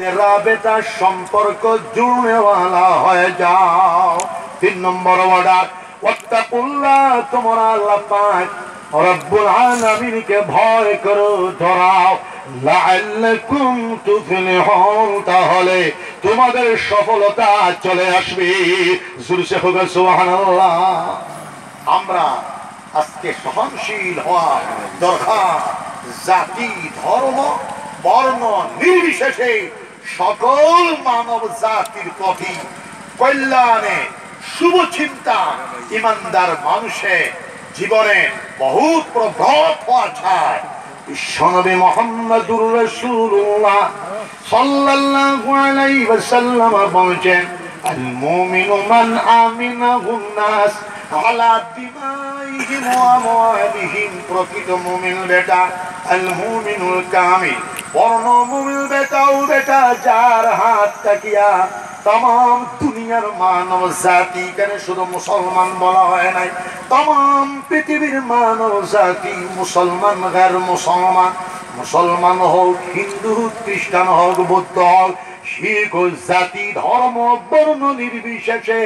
তেরা বেটা সম্পর্ক জুড়নেওয়ালা হয়ে যাও। 3 নম্বর অর্ডার, ওয়াত্তাকুল্লাহ, তোমরা আল্লাহ পাক রব্বুল আলামিনকে ভয় করো, ধরাও, লাআল্লাকুম তুফলিহুন, তাহলে তোমাদের সফলতা চলে আসবে। জোরসে হোক সুবহানাল্লাহ। আমরা আজকে সহনশীল হওয়া দরকার। জাতি, ধর্ম, বর্ণ নির্বিশেষে সকল মানব জাতির প্রতি কল্যাণে শুভ চিন্তা ইমানদার মানুষের জীবনে বহুত প্রভাব হওয়া চায়। বিশ্বনবী মুহাম্মদুর রাসূলুল্লাহ সাল্লাল্লাহু আলাইহি ওয়াসাল্লাম বলেছেন, আল মুমিনু মান আমিনাহুন নাস আলা দিমাইহিম ওয়া আমওয়ালিহিম। প্রকৃত মুমিন বেটা আল মুমিনুল কামিল, পূর্ণ মুমিন বেটা ও বেটা যার হাত তাকিয়া तमाम दुनियार मानव जाति, केन शुधु मुसलमान बला हय नाई, तमाम पृथिवीर मानव जाति, मुसलमान गैर मुसलमान, मुसलमान होक हिंदू ख्रिस्टान होक बौद्ध होक শিখ জাতি ধর্ম বর্ণ নির্বিশেষে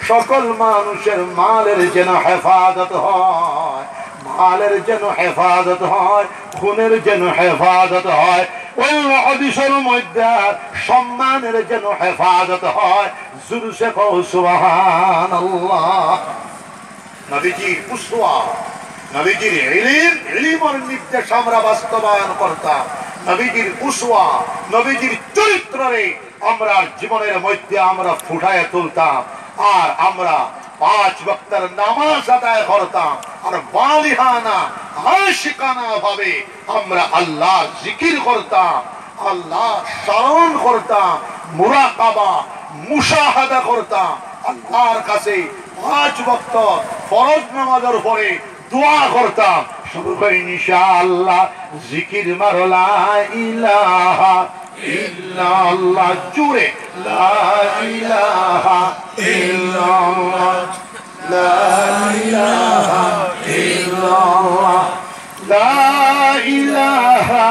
সকল মানুষের মালের যেন হেফাজত হয়, মালের যেন হেফাজত হয়, খুনের যেন হেফাজত হয়, ওই হাদিসের মধ্যে সম্মানের যেন হেফাজত হয়। জোরসে কও সুবহানাল্লাহ। নবীজির উসওয়া, নবীজির ইলমের নির্দেশ আমরা বাস্তবায়ন করতাম। নবীজির উসওয়া, নবীজির চরিত্রে আমরা জীবনের মধ্যে আমরা ফুটায় তুলতাম। আর আমরা 5 ওয়াক্তের নামাজ আদায় করতাম। আর বালিহানা আশিকানা ভাবে আমরা আল্লাহর জিকির করতাম, আল্লাহ স্মরণ করতাম, মুরাকাবা মুশাহাদা করতাম। আল্লাহর কাছে 5 ওয়াক্ত ফরজ নামাজের পরে দোয়া করতাম। সবাই ইনশাআল্লাহ জিকির মারো লা ইলাহা ইল্লাল্লাহ, জুড়ে লা ইলাহা ইল্লাল্লাহ, লা ইলাহা ইল্লাল্লাহ, লা ইলাহা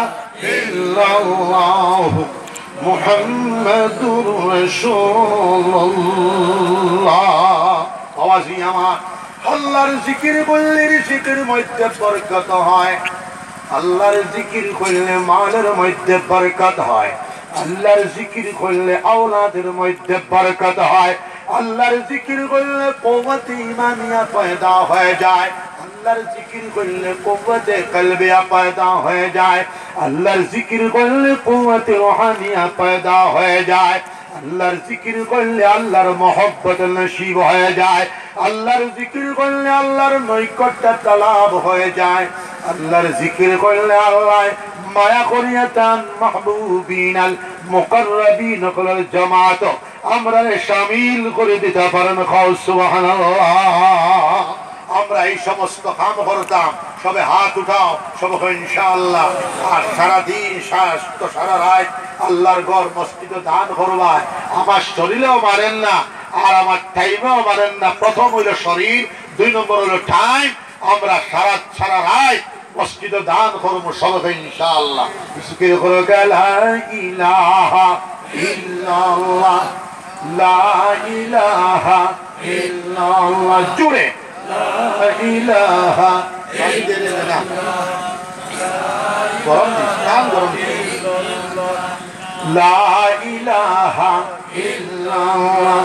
ইল্লাল্লাহ মুহাম্মাদুর রাসূলুল্লাহ। আওয়াজি আমার, আল্লাহর জিকির করলে রিজিকের মধ্যে বরকত হয়, আল্লাহর জিকির করলে মালের মধ্যে বরকত হয়, আল্লাহর জিকির করলে আওলাদের মধ্যে বরকত হয়, আল্লাহর জিকির করলে কুওয়াতে ঈমানিয়া পয়দা হয়ে যায়, আল্লাহর জিকির করলে কুওয়াতে কলবিয়া পয়দা হয়ে যায়, আল্লাহর জিকির করলে কুওয়াতে রূহানিয়া পয়দা হয়ে যায়, আল্লাহর জিকির করলে আল্লাহর মহব্বত নসিব হয়ে যায়, আল্লাহর জিকির করলে আল্লাহর নৈকট্য তালাব হয়ে যায়, আল্লাহর জিকির করলে আল্লাহ মায়া করিয়া তান মাহবুবিনাল মুকাররাবিন কলাল জামাত আমরা শামিল করে দিতে পারেন। সুবহানাল্লাহ। আমরা এই সমস্ত কাম করতাম। সবে হাত উঠাও, সব ইনশাআল্লাহ। আর সারাদিন সারা রাত আল্লাহর ঘর মসজিদে দান করবা। আমার শরীরেও মারেন না, আর আমার টাইমেও মারেন না। প্রথম হইল শরীর, 2 নম্বর হইল টাইম। আমরা সারা রাত মসজিদে দান করবো সবে ইনশাআল্লাহ। জিকির করো লা ইলাহা ইল্লাল্লাহ, লা ইলাহা ইল্লাল্লাহ, জুড়ে লা ইলাহা লা ইলাহা ইল্লাল্লাহ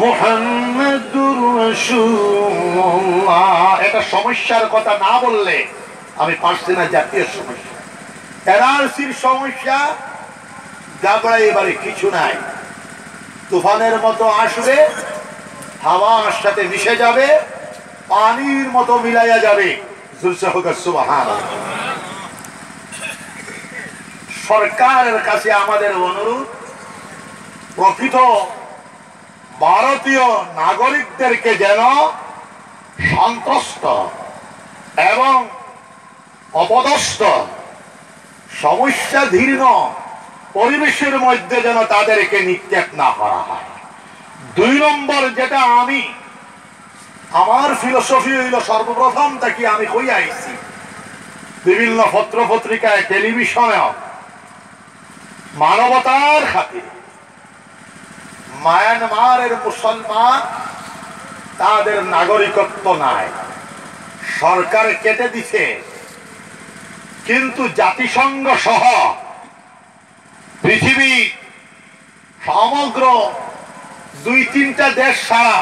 মুহাম্মাদুর রাসূলুল্লাহ। এটা সমস্যার কথা না বললে আমি পারছি না। জাতীয় সমস্যা, এনআরসির সমস্যা, গাবড়া এবারে কিছু নাই। তুফানের মতো আসবে, হাওয়ার সাথে মিশে যাবে, পানির মতো মিলাইয়া যাবে। সুবহানাল্লাহ। সরকারের কাছে আমাদের অনুরোধ, প্রকৃত ভারতীয় নাগরিকদেরকে যেন সন্ত্রস্ত এবং অপদস্থ সমস্যাধীর্ণ পরিবেশের মধ্যে যেন তাদেরকে নিক্ষেপ না করা হয়। 2 নম্বর যেটা আমার ফিলোসফি হইল, সর্বপ্রথম থেকে আমি কই আইছি বিভিন্ন পত্র পত্রিকায় টেলিভিশনেও মানবতার খাতিরে মায়ানমারের মুসলমান তাদের নাগরিকত্ব নাই, সরকার কেটে দিছে, কিন্তু জাতিসংঘ সহ পৃথিবী সমগ্র 2-3টা দেশ ছাড়া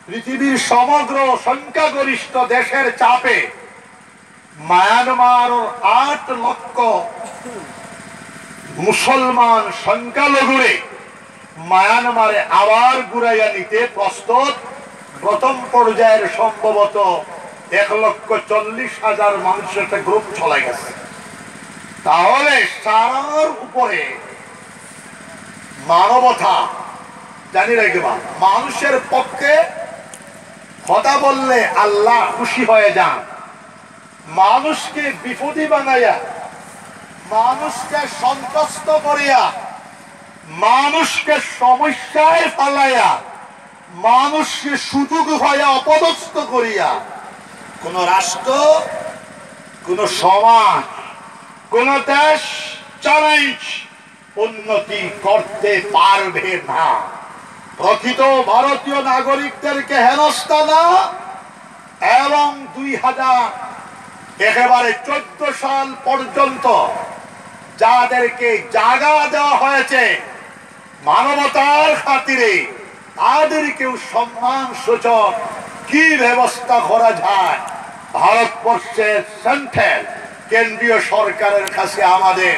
পৃথিবীর সমগ্র সংখ্যাগরিষ্ঠ দেশের চাপে মায়ানমার 8 লক্ষ মুসলমান সংখ্যালঘুরে মায়ানমারে আবার ঘুরাইয়া নিতে প্রস্তুত। প্রথম পর্যায়ের সম্ভবত 1,40,000 মানুষের একটা গ্রুপ চলে গেছে। তাহলে সারার উপরে মানবতা জানি রাখবা, মানুষের পক্ষে কথা বললে আল্লাহ খুশি হয়ে যান। মানুষকে বিপদী বানাইয়া, মানুষকে সন্ত্রস্ত করিয়া, মানুষকে সমস্যায় ফালাইয়া, মানুষকে সুযোগ হয়ে অপদস্থ করিয়া কোন রাষ্ট্র, কোন সমাজ, কোন দেশ চ্যালেঞ্জ উন্নতি করতে পারবে না। প্রকৃত ভারতীয় নাগরিকদেরকে হেনস্থা না এবং 2014 সাল পর্যন্ত যাদেরকে জায়গা দেওয়া হয়েছে মানবতার খাতিরে, তাদেরকেও সম্মান সূচক কি ব্যবস্থা করা যায় ভারতবর্ষের সেন্ট্রাল কেন্দ্রীয় সরকারের কাছে আমাদের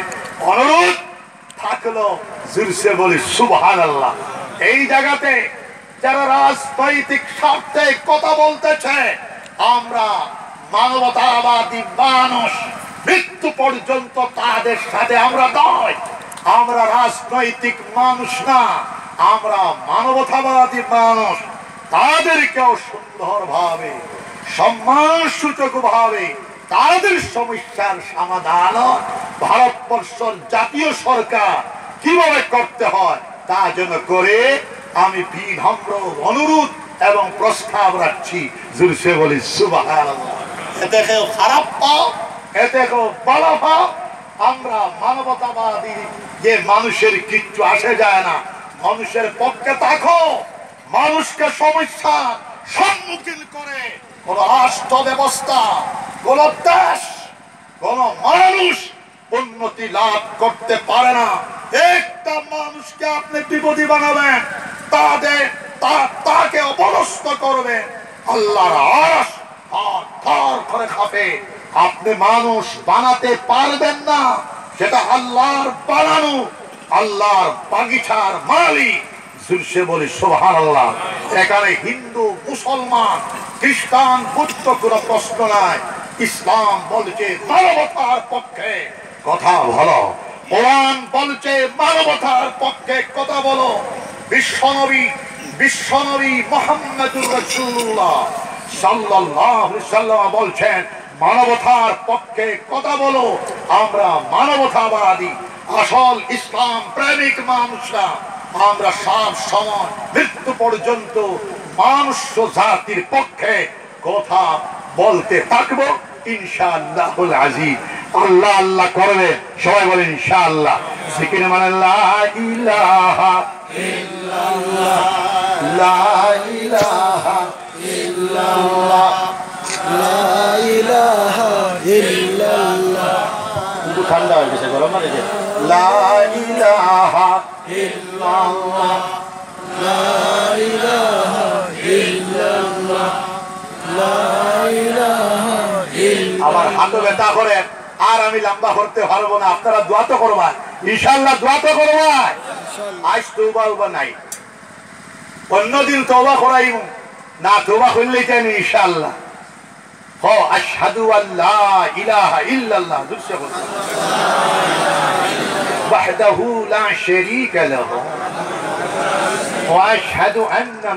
অনুরোধ থাকলো, জোরসে বলি সুবহানাল্লাহ। এই জায়গাতে যারা রাজনৈতিক স্বার্থে কথা বলতেছে, আমরা মানবতাবাদী মানুষ, মৃত্যু পর্যন্ত তাদের সাথে আমরা নয়। আমরা রাজনৈতিক মানুষ না, আমরা মানবতাবাদী মানুষ। তাদেরকেও সুন্দরভাবে সম্মানসূচক ভাবে তাদের সমস্যার সমাধান ভারতবর্ষের জাতীয় সরকার কিভাবে করতে হয় তা যেন করে আমি বিনম্র অনুরোধ এবং প্রস্তাব রাখছি। জোরসে বলি সুবহানাল্লাহ। এতে কেউ খারাপ পাও, এতে কেউ ভালো পাও, আমরা মানবতাবাদী যে মানুষের কিচ্ছু আসে যায় না। মানুষের পক্ষে থাকো, মানুষকে সমস্যার সম্মুখীন করে কোন রাষ্ট্র ব্যবস্থা, কোন দেশ, কোন মানুষ উন্নতি লাভ করতে পারে না। একটা মানুষকে আপনি বিপদী বানাবেন, তাকে অপদস্থ করবেন, আল্লাহর আরশ থর করে কাঁপে। আপনি মানুষ বানাতে পারবেন না, সেটা আল্লাহর বানানো, আল্লাহর বাগিচার মালিক। জোরসে বলি সুবহানাল্লাহ। এখানে হিন্দু, মুসলমান, খ্রিস্টান, বুদ্ধ কোনো প্রশ্ন নাই। ইসলাম বলছে মানবতার পক্ষে কথা বলো, কোরআন বলছে মানবতার পক্ষে কথা বলো। বিশ্বনবী মুহাম্মদুর রাসূলুল্লাহ সাল্লাল্লাহু আলাইহি ওয়াসাল্লাম বলছেন মানবতার পক্ষে কথা বলো। আমরা মানবতাবাদী, আসল ইসলাম প্রেমিক মানুষরা, আমরা সব সময় মৃত্যু পর্যন্ত মানুষ জাতির পক্ষে কথা বলতে থাকবো ইনশাআল্লাহুল আজিজ। আল্লাহ আল্লাহ করবে, সবাই বলেন ইনশাআল্লাহ। জিকির মানে লা ইলাহা ইল্লাল্লাহ, লা ইলাহা ইল্লাল্লাহ, লা ইলাহা ইল্লাল্লাহ। একটু ঠান্ডা হয়ে গেছে, গরম না দেখে। লা ইলাহা ইল্লাল্লাহ, লা ইলাহা ইল্লাল্লাহ, লা ইলাহা ইল্লাল্লাহ। আমার হাত ব্যথা করে আর আমি লম্বা করতে পারবো না, আপনারা দোয়া তো করবেন ইনশাআল্লাহ, দোয়া তো করবেন। আজ তওবা নাই, অন্যদিন তওবা করাইব না, তওবা করলেই জানি ইনশাআল্লাহ। হো আশহাদু আল্লা ইলাহা ইল্লাল্লাহ, দুসে বল ওয়াহদাহু লা শারীকা লাহু ওয়া আশহাদু আন্না